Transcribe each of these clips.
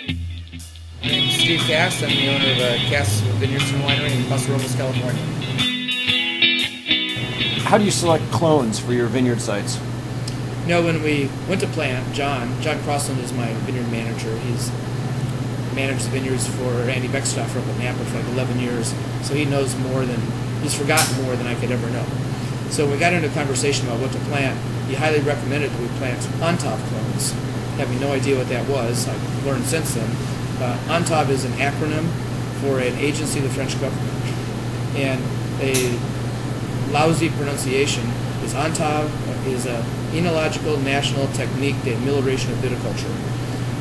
My name is Steve Cass. I'm the owner of Cass of Vineyards and Winery in Paso Robles, California. How do you select clones for your vineyard sites? You know, when we went to plant, John Crossland is my vineyard manager. He's managed the vineyards for Andy Beckstoffer up at Napa for like 11 years, so he's forgotten more than I could ever know. So when we got into a conversation about what to plant, he highly recommended that we plant on-top clones. Having no idea what that was, I've learned since then. ONTOB is an acronym for an agency of the French government. And a lousy pronunciation is ONTOB is a Enological National Technique de Amelioration of Viticulture,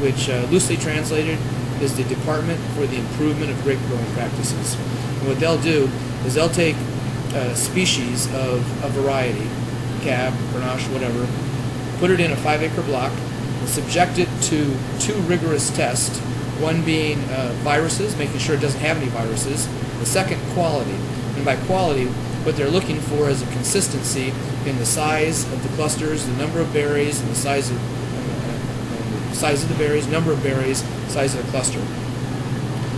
which loosely translated is the Department for the Improvement of Grape Growing Practices. And what they'll do is they'll take a species of a variety, Cab, Grenache, whatever, put it in a 5-acre block, and subject it to 2 rigorous tests, one being viruses, making sure it doesn't have any viruses, the second quality. And by quality, what they're looking for is a consistency in the size of the clusters, the number of berries, and the size of the berries, number of berries, size of the cluster.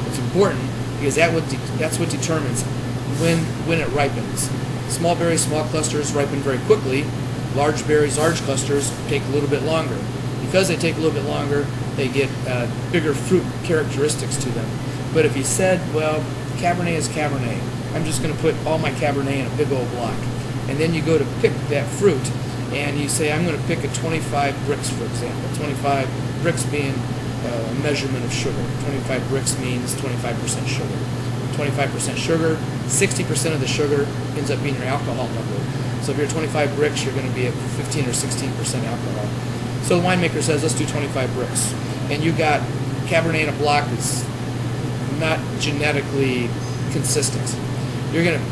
It's important because that's what determines when it ripens. Small berries, small clusters ripen very quickly. Large berries, large clusters take a little bit longer. Because they take a little bit longer, they get bigger fruit characteristics to them. But if you said, well, Cabernet is Cabernet, I'm just going to put all my Cabernet in a big old block, and then you go to pick that fruit, and you say, I'm going to pick a 25 bricks, for example. 25 bricks being a measurement of sugar. 25 bricks means 25% sugar. 25% sugar, 60% of the sugar ends up being your alcohol number. So if you're 25 bricks, you're going to be at 15 or 16% alcohol. So the winemaker says, let's do 25 bricks. And you got Cabernet in a block that's not genetically consistent. You're going to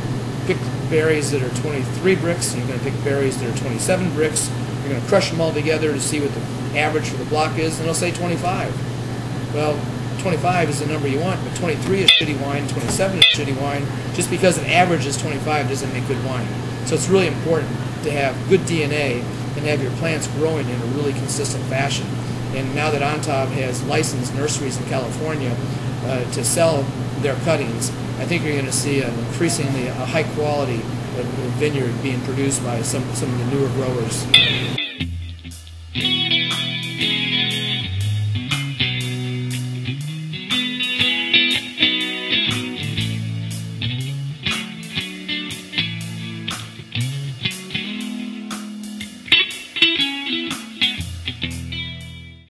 pick berries that are 23 bricks, and you're going to pick berries that are 27 bricks. You're going to crush them all together to see what the average for the block is, and it'll say 25. Well, 25 is the number you want, but 23 is shitty wine, 27 is shitty wine. Just because an average is 25 doesn't make good wine. So it's really important to have good DNA and have your plants growing in a really consistent fashion. And now that ONTOB has licensed nurseries in California to sell their cuttings, I think you're going to see an increasingly a high quality vineyard being produced by some of the newer growers.